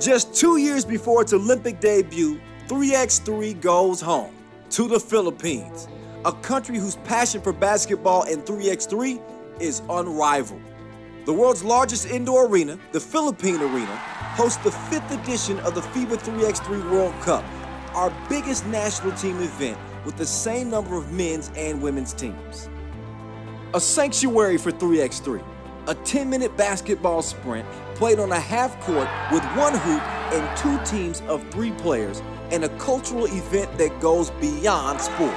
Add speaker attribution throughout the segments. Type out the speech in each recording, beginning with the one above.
Speaker 1: Just 2 years before its Olympic debut, 3x3 goes home to the Philippines, a country whose passion for basketball and 3x3 is unrivaled. The world's largest indoor arena, the Philippine Arena, hosts the 5th edition of the FIBA 3x3 World Cup, our biggest national team event with the same number of men's and women's teams. A sanctuary for 3x3, a 10-minute basketball sprint played on a half court with 1 hoop and 2 teams of 3 players, and a cultural event that goes beyond sport.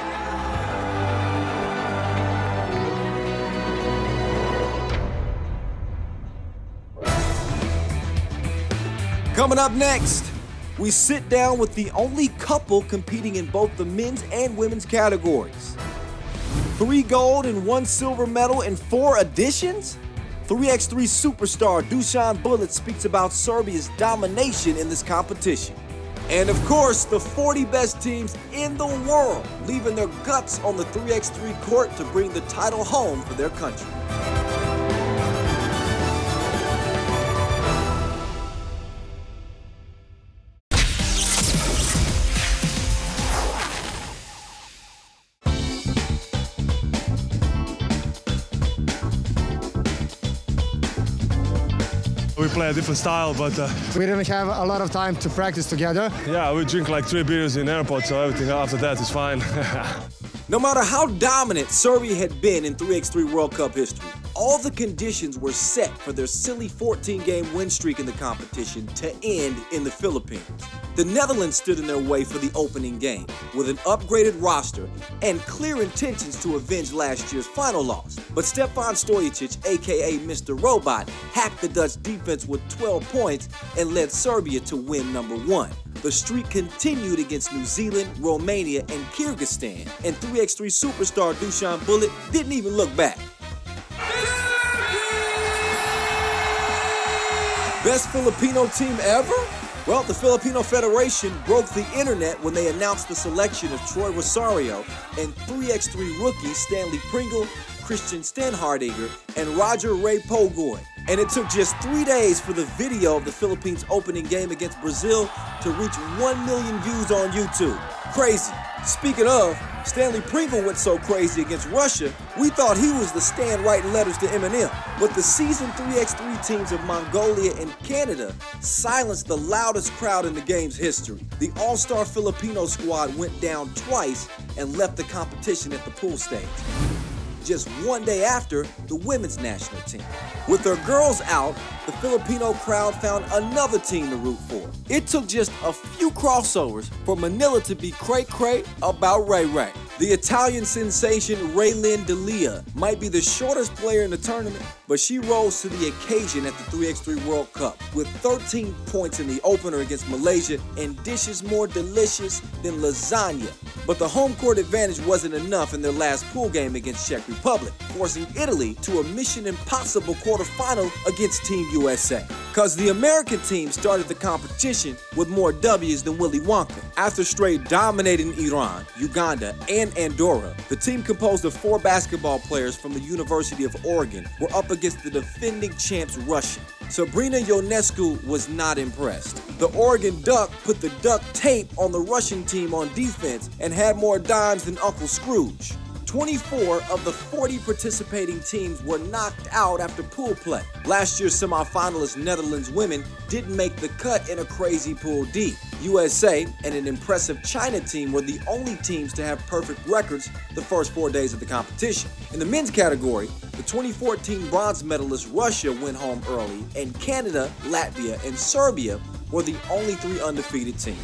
Speaker 1: Coming up next, we sit down with the only couple competing in both the men's and women's categories. 3 gold and 1 silver medal in 4 editions? 3x3 superstar Dusan Bulut speaks about Serbia's domination in this competition. And of course, the 40 best teams in the world leaving their guts on the 3x3 court to bring the title home for their country.
Speaker 2: We play a different style, but
Speaker 3: we didn't have a lot of time to practice together.
Speaker 2: Yeah, we drink like 3 beers in the airport, so everything after that is fine.
Speaker 1: No matter how dominant Serbia had been in 3x3 World Cup history, all the conditions were set for their silly 14-game win streak in the competition to end in the Philippines. The Netherlands stood in their way for the opening game with an upgraded roster and clear intentions to avenge last year's final loss. But Stefan Stojicic, aka Mr. Robot, hacked the Dutch defense with 12 points and led Serbia to win number 1. The streak continued against New Zealand, Romania, and Kyrgyzstan, and 3x3 superstar Dusan Bulut didn't even look back. Best Filipino team ever? Well, the Filipino Federation broke the internet when they announced the selection of Troy Rosario and 3x3 rookies Stanley Pringle, Christian Stenhardiger, and Roger Ray Pogoy. And it took just 3 days for the video of the Philippines' opening game against Brazil to reach 1 million views on YouTube. Crazy. Speaking of, Stanley Pringle went so crazy against Russia, we thought he was the stand writing letters to Eminem. But the seasoned 3x3 teams of Mongolia and Canada silenced the loudest crowd in the game's history. The all-star Filipino squad went down twice and left the competition at the pool stage. Just 1 day after the women's national team. With their girls out, the Filipino crowd found another team to root for. It took just a few crossovers for Manila to be cray-cray about Ray Ray. The Italian sensation Raylin D'Elia might be the shortest player in the tournament, but she rose to the occasion at the 3x3 World Cup with 13 points in the opener against Malaysia and dishes more delicious than lasagna. But the home court advantage wasn't enough in their last pool game against Czech Republic, forcing Italy to a mission impossible quarterfinal against Team USA. Cause the American team started the competition with more W's than Willy Wonka. After straight dominating Iran, Uganda, and Andorra, the team composed of 4 basketball players from the University of Oregon were up against the defending champs Russia. Sabrina Ionescu was not impressed. The Oregon Duck put the duct tape on the Russian team on defense and had more dimes than Uncle Scrooge. 24 of the 40 participating teams were knocked out after pool play. Last year's semifinalist Netherlands women didn't make the cut in a crazy Pool D. USA and an impressive China team were the only teams to have perfect records the first 4 days of the competition. In the men's category, the 2014 bronze medalist Russia went home early, and Canada, Latvia, and Serbia were the only 3 undefeated teams.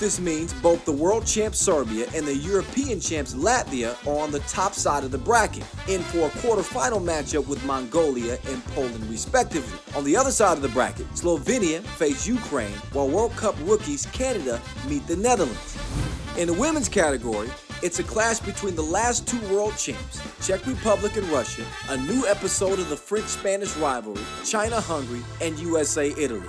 Speaker 1: This means both the world champ Serbia and the European champs Latvia are on the top side of the bracket, in for a quarterfinal matchup with Mongolia and Poland respectively. On the other side of the bracket, Slovenia face Ukraine, while World Cup rookies Canada meet the Netherlands. In the women's category, it's a clash between the last 2 world champs, Czech Republic and Russia, a new episode of the French-Spanish rivalry, China-Hungary, and USA-Italy.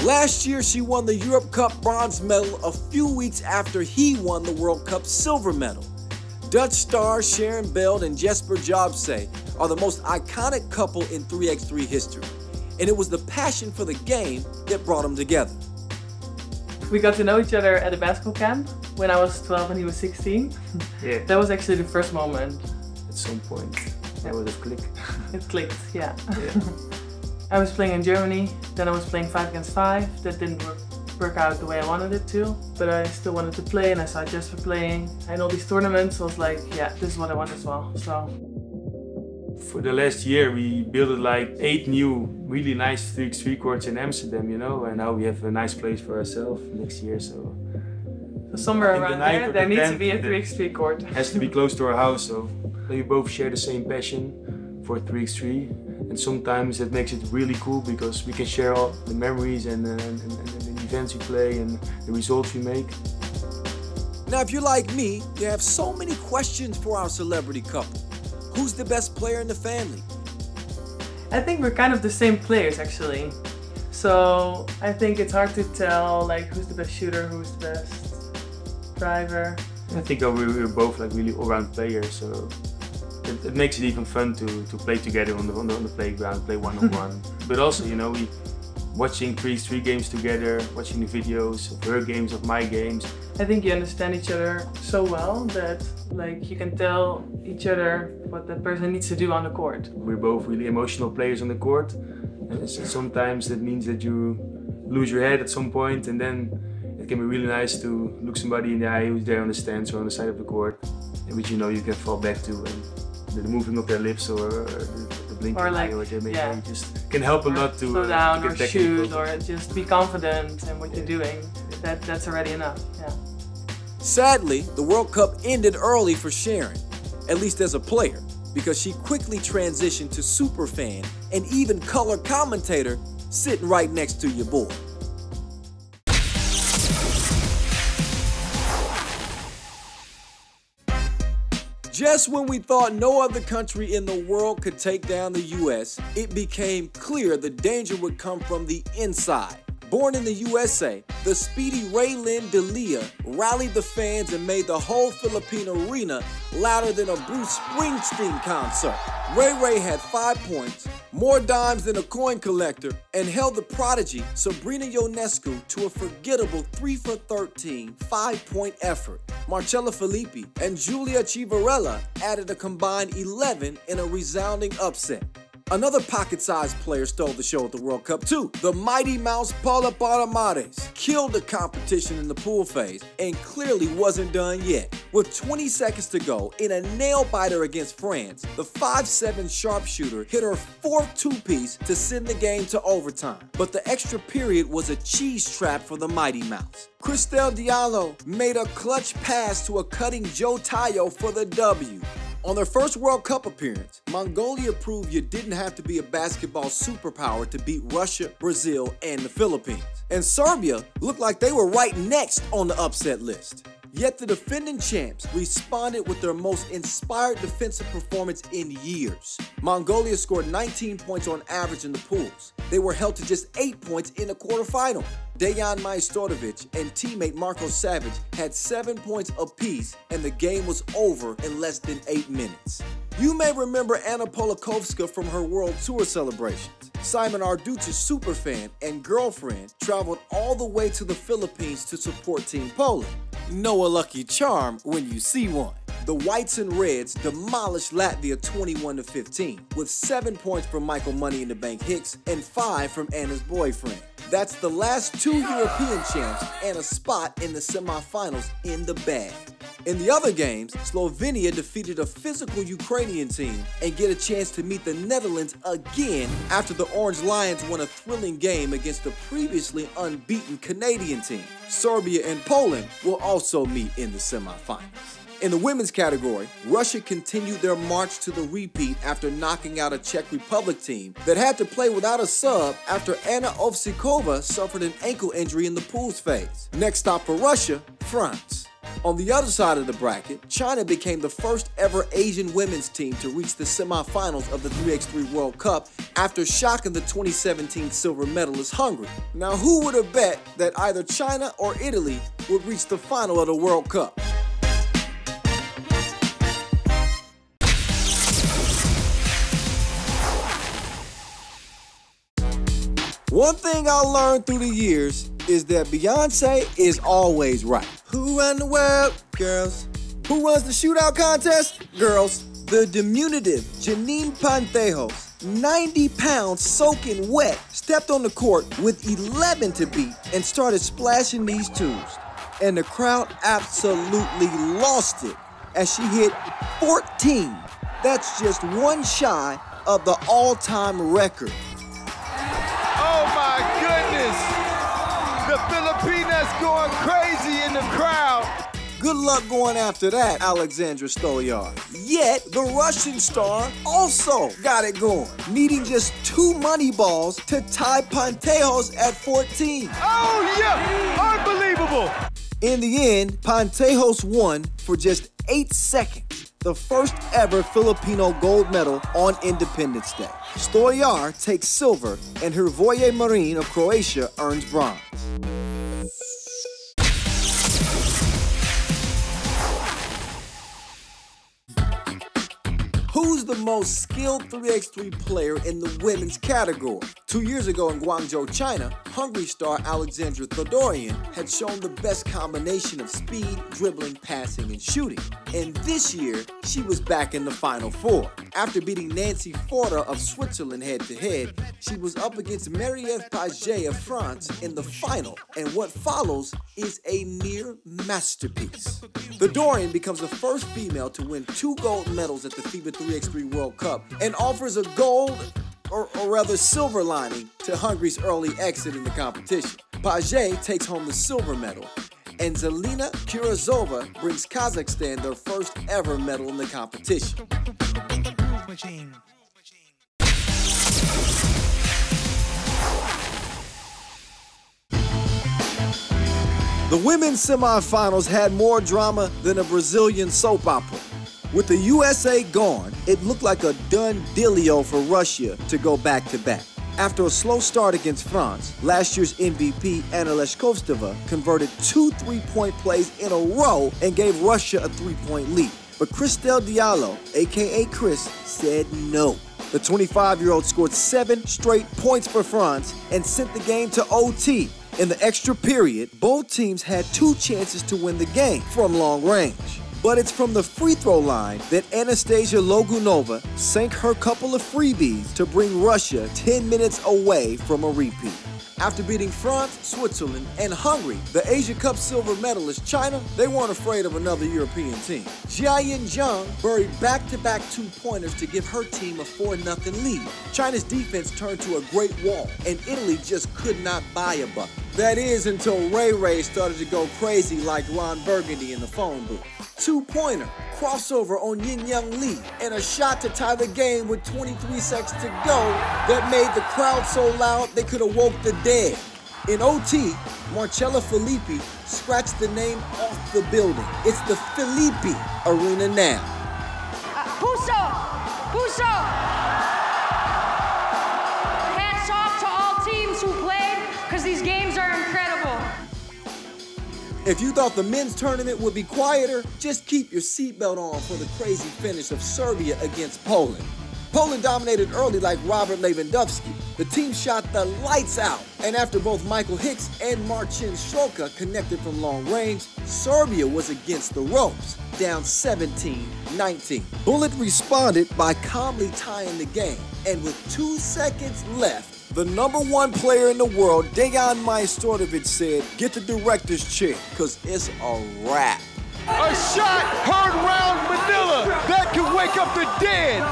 Speaker 1: Last year, she won the Europe Cup bronze medal a few weeks after he won the World Cup silver medal. Dutch stars Sharon Beld and Jesper Jobse are the most iconic couple in 3x3 history, and it was the passion for the game that brought them together.
Speaker 4: We got to know each other at a basketball camp when I was 12 and he was 16.
Speaker 5: Yeah.
Speaker 4: That was actually the first moment.
Speaker 5: At some point, there was a click.
Speaker 4: It clicked, yeah.
Speaker 5: Yeah.
Speaker 4: I was playing in Germany, then I was playing 5 against 5. That didn't work out the way I wanted it to, but I still wanted to play, and I saw Jesper playing. And all these tournaments, I was like, yeah, this is what I want as well. So.
Speaker 5: For the last year, we built like 8 new, really nice 3x3 courts in Amsterdam, you know, and now we have a nice place for ourselves next year. So
Speaker 4: Somewhere around there needs to be a 3x3 court.
Speaker 5: Has to be close to our house, so we both share the same passion for 3x3, and sometimes it makes it really cool because we can share all the memories and the events we play and the results we make.
Speaker 1: Now, if you're like me, you have so many questions for our celebrity couple. Who's the best player in the family?
Speaker 4: I think we're kind of the same players actually. So I think it's hard to tell like who's the best shooter, who's the best driver.
Speaker 5: I think we're both like really all-round players, so it makes it even fun to play together on the playground, play one-on-one. But also, you know, we watching 3x3 games together, watching the videos of her games, of my games.
Speaker 4: I think you understand each other so well that like you can tell each other what that person needs to do on the court.
Speaker 5: We're both really emotional players on the court, and sometimes that means that you lose your head at some point, and then it can be really nice to look somebody in the eye who's there on the stands or on the side of the court, which you know you can fall back to, and the moving of their lips or the blinking
Speaker 4: or like,
Speaker 5: eye or they make
Speaker 4: yeah.
Speaker 5: just can help a lot to
Speaker 4: slow down
Speaker 5: to
Speaker 4: or
Speaker 5: get
Speaker 4: shoot
Speaker 5: technical.
Speaker 4: or just be confident in what you're doing. That's already enough. Yeah.
Speaker 1: Sadly, the World Cup ended early for Sharon, at least as a player, because she quickly transitioned to superfan and even color commentator, sitting right next to your boy. Just when we thought no other country in the world could take down the US, it became clear the danger would come from the inside. Born in the USA, the speedy Raylin Delia rallied the fans and made the whole Philippine arena louder than a Bruce Springsteen concert. Ray had 5 points, more dimes than a coin collector, and held the prodigy Sabrina Ionescu to a forgettable 3 for 13 5-point effort. Marcella Filippi and Julia Chivarella added a combined 11 in a resounding upset. Another pocket-sized player stole the show at the World Cup too. The Mighty Mouse Paula Paramares killed the competition in the pool phase and clearly wasn't done yet. With 20 seconds to go, in a nail-biter against France, the 5'7" sharpshooter hit her 4th two-piece to send the game to overtime. But the extra period was a cheese trap for the Mighty Mouse. Cristel Diallo made a clutch pass to a cutting Joe Tayo for the W. On their first World Cup appearance, Mongolia proved you didn't have to be a basketball superpower to beat Russia, Brazil, and the Philippines. And Serbia looked like they were right next on the upset list. Yet the defending champs responded with their most inspired defensive performance in years. Mongolia scored 19 points on average in the pools. They were held to just 8 points in the quarterfinal. Dejan Majstorovic and teammate Marko Savic had 7 points apiece, and the game was over in less than 8 minutes. You may remember Anna Polikovska from her World Tour celebrations. Simon Arduc's superfan and girlfriend traveled all the way to the Philippines to support Team Poland. Know a lucky charm when you see one. The Whites and Reds demolished Latvia 21-15, with 7 points from Michael Money in the Bank Hicks and 5 from Anna's boyfriend. That's the last 2 European champs and a spot in the semifinals in the bag. In the other games, Slovenia defeated a physical Ukrainian team and get a chance to meet the Netherlands again after the Orange Lions won a thrilling game against the previously unbeaten Canadian team. Serbia and Poland will also meet in the semifinals. In the women's category, Russia continued their march to the repeat after knocking out a Czech Republic team that had to play without a sub after Anna Ovsikova suffered an ankle injury in the pools phase. Next stop for Russia, France. On the other side of the bracket, China became the first ever Asian women's team to reach the semifinals of the 3x3 World Cup after shocking the 2017 silver medalist Hungary. Now, who would have bet that either China or Italy would reach the final of the World Cup? One thing I learned through the years is that Beyonce is always right. Who run the world? Girls. Who runs the shootout contest? Girls. The diminutive Janine Pantejos, 90 pounds soaking wet, stepped on the court with 11 to beat and started splashing these tunes. And the crowd absolutely lost it as she hit 14. That's just one shy of the all-time record.
Speaker 6: Oh my goodness! The Filipinas going crazy in the crowd.
Speaker 1: Good luck going after that, Alexandra Stolyar. Yet, the Russian star also got it going, needing just 2 money balls to tie Pantejos at 14.
Speaker 6: Oh yeah! Unbelievable!
Speaker 1: In the end, Pantejos won for just 8 seconds, the first ever Filipino gold medal on Independence Day. Stolyar takes silver, and Hrvoje Marin of Croatia earns bronze. Who's the most skilled 3x3 player in the women's category? 2 years ago in Guangzhou, China, Hungary star Alexandra Todorian had shown the best combination of speed, dribbling, passing, and shooting. And this year, she was back in the Final Four. After beating Nancy Forda of Switzerland head-to-head, she was up against Marie-Ève Paget of France in the final. And what follows is a near masterpiece. Todorian becomes the first female to win 2 gold medals at the FIBA 3x3 World Cup and offers a gold, or rather silver lining, to Hungary's early exit in the competition. Paget takes home the silver medal, and Zelina Kurazova brings Kazakhstan their first ever medal in the competition. The women's semifinals had more drama than a Brazilian soap opera. With the USA gone, it looked like a done dealio for Russia to go back-to-back. After a slow start against France, last year's MVP Anna Leshkovtseva converted 2 3-point plays in a row and gave Russia a 3-point lead. But Cristel Diallo, aka Chris, said no. The 25-year-old scored 7 straight points for France and sent the game to OT. In the extra period, both teams had 2 chances to win the game from long range. But it's from the free throw line that Anastasia Logunova sank her couple of freebies to bring Russia 10 minutes away from a repeat. After beating France, Switzerland, and Hungary, the Asia Cup silver medalist China, they weren't afraid of another European team. Jiayin Zhang buried back-to-back 2-pointers to give her team a 4-0 lead. China's defense turned to a great wall, and Italy just could not buy a bucket. That is until Ray Ray started to go crazy like Ron Burgundy in the phone booth. 2-pointer, crossover on Yin Young Lee, and a shot to tie the game with 23 seconds to go that made the crowd so loud they could have woke the dead. In OT, Marcella Filippi scratched the name off the building. It's the Filippi Arena now.
Speaker 7: Puso! Puso! Hats off to all teams who played, because these games are incredible.
Speaker 1: If you thought the men's tournament would be quieter, just keep your seatbelt on for the crazy finish of Serbia against Poland. Poland dominated early like Robert Lewandowski. The team shot the lights out, and after both Michael Hicks and Marcin Stroka connected from long range, Serbia was against the ropes, down 17-19. Bullet responded by calmly tying the game, and with 2 seconds left, the #1 player in the world, Dejan Majstorovic, said, "Get the director's chair, cause it's a wrap."
Speaker 6: A shot heard round Manila that could wake up the dead.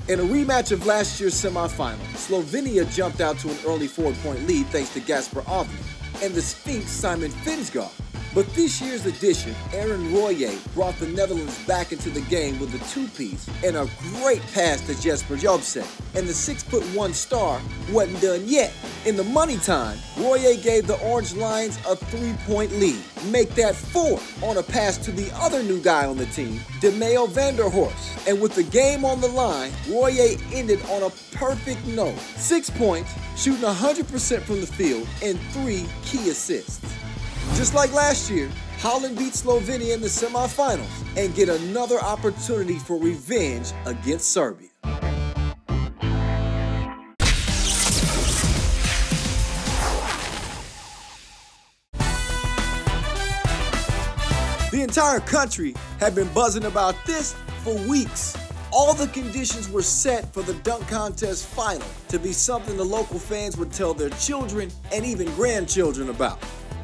Speaker 1: In a rematch of last year's semifinal, Slovenia jumped out to an early 4-point lead thanks to Gaspar Ovnik and the Sphinx Simon Finsgaard. But this year's edition, Aaron Royer brought the Netherlands back into the game with a 2-piece and a great pass to Jesper Jobsek. And the 6'1" star wasn't done yet. In the money time, Royer gave the Orange Lions a 3-point lead. Make that 4 on a pass to the other new guy on the team, DeMeo Vanderhorst. And with the game on the line, Royer ended on a perfect note. 6 points, shooting 100% from the field, and 3 key assists. Just like last year, Holland beat Slovenia in the semifinals and get another opportunity for revenge against Serbia. The entire country had been buzzing about this for weeks. All the conditions were set for the dunk contest final to be something the local fans would tell their children and even grandchildren about.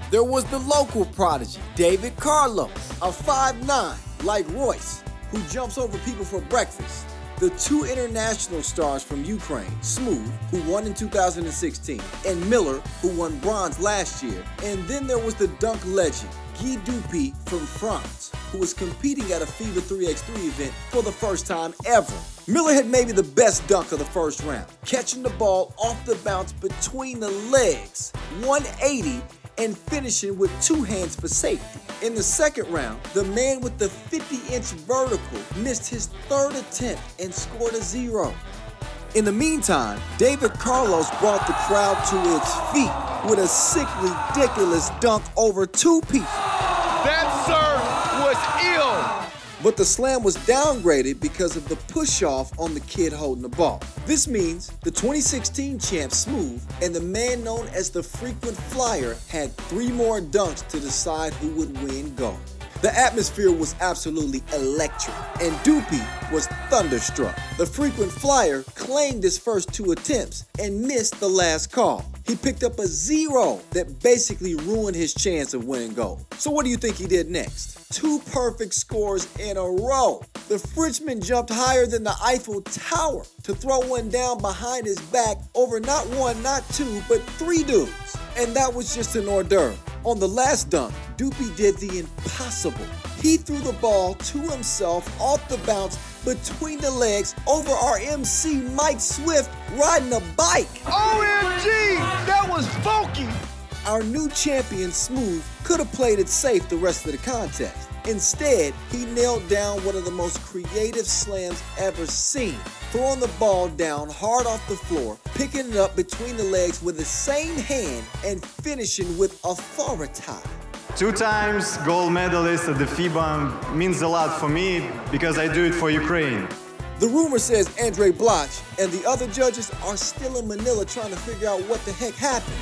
Speaker 1: There was the local prodigy, David Carlos, a 5'9", like Royce, who jumps over people for breakfast. The two international stars from Ukraine, Smooth, who won in 2016, and Miller, who won bronze last year. And then there was the dunk legend, Guy Dupy from France, who was competing at a FIBA 3x3 event for the first time ever. Miller had maybe the best dunk of the first round, catching the ball off the bounce between the legs, 180, and finishing with two hands for safety. In the second round, the man with the 50-inch vertical missed his third attempt and scored a 0. In the meantime, David Carlos brought the crowd to its feet with a sick, ridiculous dunk over two people.
Speaker 6: That serve was ill.
Speaker 1: But the slam was downgraded because of the push-off on the kid holding the ball. This means the 2016 champ Smooth and the man known as the frequent flyer had 3 more dunks to decide who would win gold. The atmosphere was absolutely electric, and Dupy was thunderstruck. The frequent flyer claimed his first 2 attempts and missed the last call. He picked up a 0 that basically ruined his chance of winning gold. So what do you think he did next? 2 perfect scores in a row. The Frenchman jumped higher than the Eiffel Tower to throw one down behind his back over not 1, not 2, but 3 dudes. And that was just an hors d'oeuvre. On the last dunk, Dupy did the impossible. He threw the ball to himself off the bounce between the legs over our MC Mike Swift riding a bike.
Speaker 6: OMG, that was funky.
Speaker 1: Our new champion, Smooth, could have played it safe the rest of the contest. Instead, he nailed down one of the most creative slams ever seen, throwing the ball down hard off the floor, picking it up between the legs with the same hand, and finishing with authority.
Speaker 8: 2 times gold medalist at the FIBA means a lot for me because I do it for Ukraine.
Speaker 1: The rumor says Andre Bloch and the other judges are still in Manila trying to figure out what the heck happened.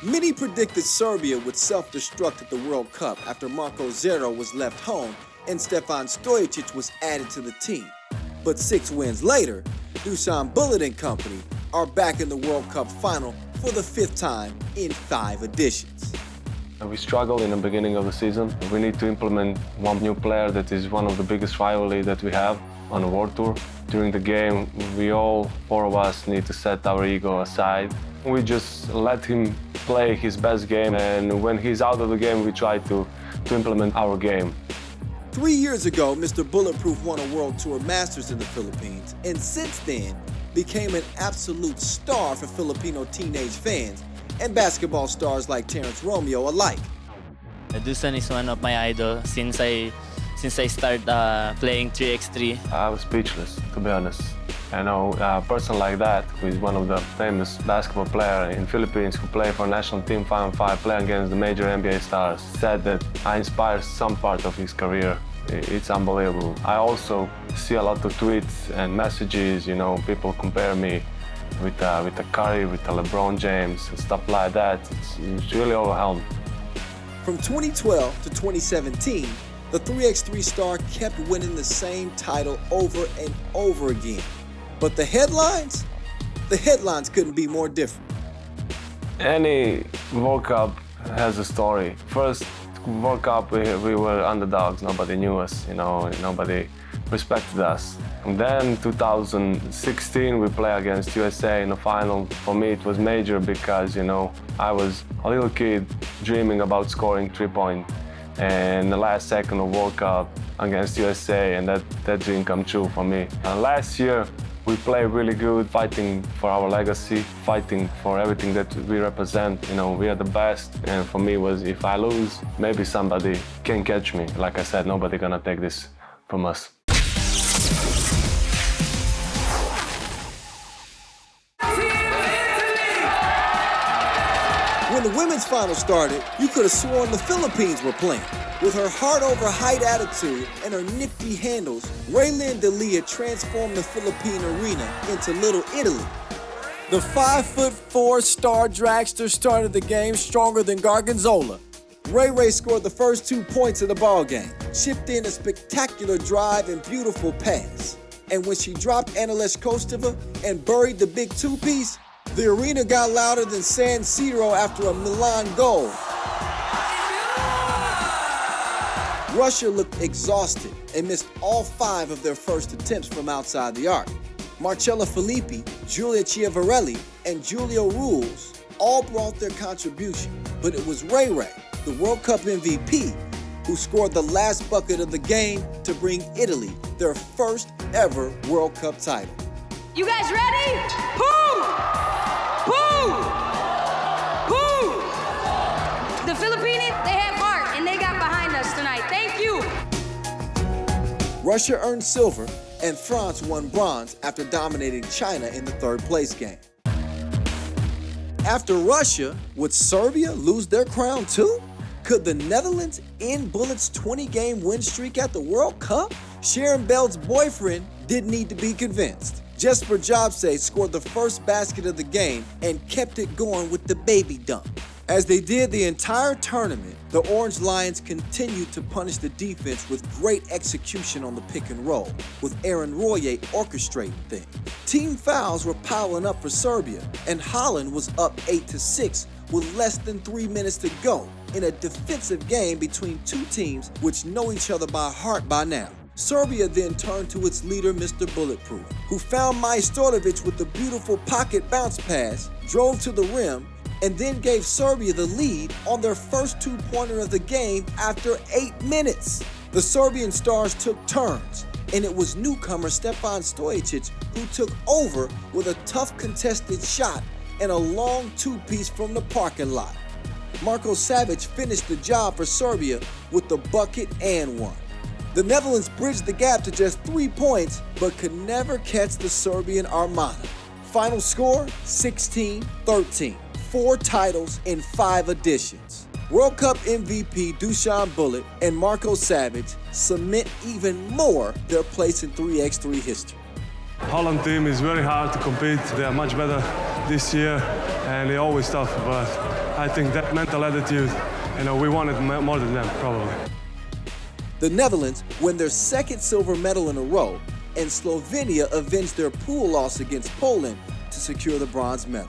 Speaker 1: Many predicted Serbia would self-destruct at the World Cup after Marko Zero was left home and Stefan Stojacic was added to the team. But 6 wins later, Dusan Bullet and company are back in the World Cup final for the 5th time in 5 editions.
Speaker 2: We struggled in the beginning of the season. We need to implement one new player that is one of the biggest rivalry that we have on the World Tour. During the game, we all 4 of us need to set our ego aside. We just let him play his best game, and when he's out of the game, we try to implement our game.
Speaker 1: 3 years ago, Mr. Bulletproof won a World Tour Masters in the Philippines, and since then, became an absolute star for Filipino teenage fans and basketball stars like Terrence Romeo alike.
Speaker 9: Dusan is one of my idols since I started playing 3x3.
Speaker 2: I was speechless, to be honest. I know a person like that, who is one of the famous basketball players in Philippines, who played for national team 5-on-5, playing against the major NBA stars, said that I inspired some part of his career. It's unbelievable. I also see a lot of tweets and messages, you know, people compare me with the Curry, with the LeBron James, and stuff like that. It's really overwhelming.
Speaker 1: From 2012 to 2017, the 3x3 star kept winning the same title over and over again. But the headlines couldn't be more different.
Speaker 2: Any World Cup has a story. First World Cup, we were underdogs. Nobody knew us, you know, nobody respected us. And then 2016, we play against USA in the final. For me, it was major because, you know, I was a little kid dreaming about scoring 3-point. And the last second of World Cup against USA, and that dream come true for me. And last year, we played really good, fighting for our legacy, fighting for everything that we represent. You know, we are the best, and for me was, if I lose, maybe somebody can catch me. Like I said, nobody gonna take this from us.
Speaker 1: When when the women's final started, you could have sworn the Philippines were playing. With her heart-over-height attitude and her nifty handles, Raylene D'Elia transformed the Philippine arena into Little Italy. The 5'4" star dragster started the game stronger than Gorgonzola. Ray scored the first 2 points of the ballgame, chipped in a spectacular drive and beautiful pass. And when she dropped Anilesh Kostova and buried the big two-piece, the arena got louder than San Siro after a Milan goal. Russia looked exhausted and missed all 5 of their first attempts from outside the arc. Marcella Filippi, Giulia Chiavarelli, and Giulio Rules all brought their contribution, but it was Ray, the World Cup MVP, who scored the last bucket of the game to bring Italy their first ever World Cup title.
Speaker 7: You guys ready? Boom! Boom! Boom! The Philippines, they have heart, and they got behind us tonight. Thank you.
Speaker 1: Russia earned silver, and France won bronze after dominating China in the third-place game. After Russia, would Serbia lose their crown too? Could the Netherlands end Bullet's 20-game win streak at the World Cup? Sharon Belt's boyfriend didn't need to be convinced. Jesper Jobse scored the first basket of the game and kept it going with the baby dunk. As they did the entire tournament, the Orange Lions continued to punish the defense with great execution on the pick and roll, with Aaron Royer orchestrating things. Team fouls were piling up for Serbia, and Holland was up 8-6 with less than 3 minutes to go in a defensive game between two teams which know each other by heart by now. Serbia then turned to its leader, Mr. Bulletproof, who found Majstorovic with a beautiful pocket bounce pass, drove to the rim, and then gave Serbia the lead on their first two-pointer of the game after 8 minutes. The Serbian stars took turns, and it was newcomer Stefan Stojicic who took over with a tough contested shot and a long two-piece from the parking lot. Marko Savic finished the job for Serbia with the bucket and one. The Netherlands bridged the gap to just 3 points, but could never catch the Serbian Armada. Final score, 16-13. 4 titles in 5 editions. World Cup MVP Dusan Bullet and Marko Savic cement even more their place in 3x3 history.
Speaker 10: Holland team is very hard to compete. They are much better this year, and they're always tough. But I think that mental attitude, we won it more than them, probably.
Speaker 1: The Netherlands win their second silver medal in a row, and Slovenia avenged their pool loss against Poland to secure the bronze medal.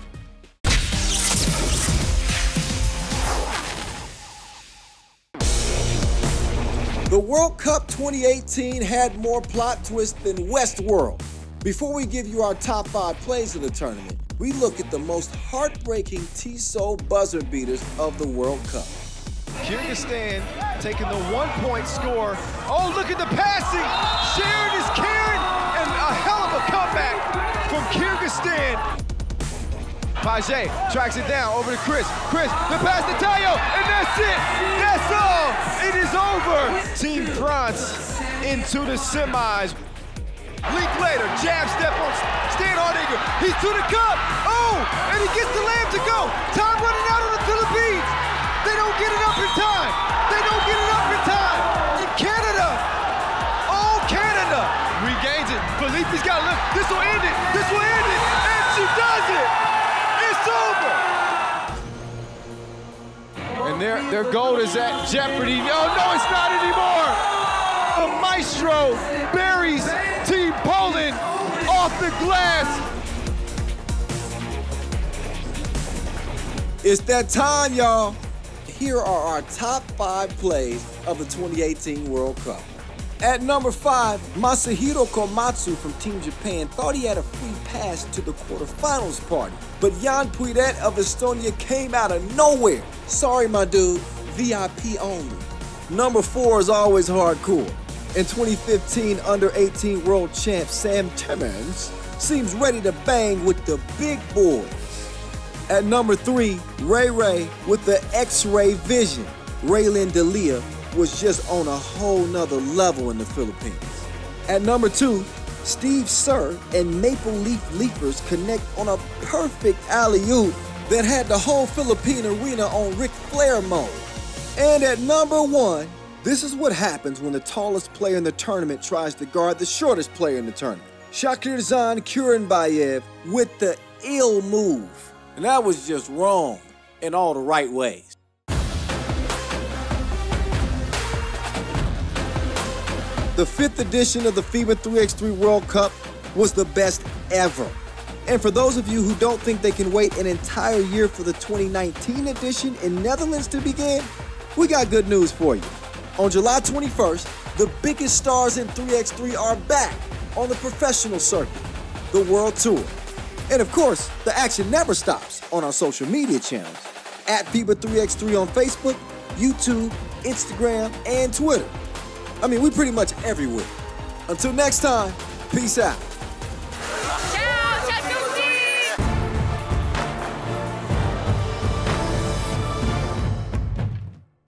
Speaker 1: The World Cup 2018 had more plot twists than Westworld. Before we give you our top 5 plays of the tournament, we look at the most heartbreaking Tissot buzzer beaters of the World Cup.
Speaker 6: Kyrgyzstan taking the 1-point score. Oh, look at the passing! Sharon is Karen, and a hell of a comeback from Kyrgyzstan. Page tracks it down over to Chris. Chris, the pass to Tayo, and that's it! That's all! It is over! Team France into the semis. Leak later, jab step on Stan Hardinger. He's to the cup! Oh! And he gets the lamb to go! Time running out on the Philippines! They don't get it up in time! They don't get it up in time! And Canada! Oh, Canada! Regains it. Filippi's got to look. This will end it! This will end it! And she does it! It's over! And their goal is at jeopardy. No, it's not anymore! The maestro buries Team Poland off the glass.
Speaker 1: It's that time, y'all. Here are our top 5 plays of the 2018 World Cup. At number 5, Masahiro Komatsu from Team Japan thought he had a free pass to the quarterfinals party, but Jan Puiret of Estonia came out of nowhere. Sorry, my dude, VIP only. Number 4 is always hardcore. In 2015 Under-18 World Champ Sam Timmons seems ready to bang with the big boys. At number 3, Ray with the X-ray vision. Raylene D'Elia was just on a whole nother level in the Philippines. At number 2, Steve Sir and Maple Leaf Leapers connect on a perfect alley-oop that had the whole Philippine arena on Ric Flair mode. And at number 1, this is what happens when the tallest player in the tournament tries to guard the shortest player in the tournament. Shakirzan Kurenbayev with the ill move. And that was just wrong in all the right ways. The 5th edition of the FIBA 3x3 World Cup was the best ever. And for those of you who don't think they can wait an entire year for the 2019 edition in Netherlands to begin, we got good news for you. On July 21st, the biggest stars in 3x3 are back on the professional circuit, the World Tour. And of course, the action never stops on our social media channels, at FIBA 3x3 on Facebook, YouTube, Instagram, and Twitter. I mean, we're pretty much everywhere. Until next time, peace out.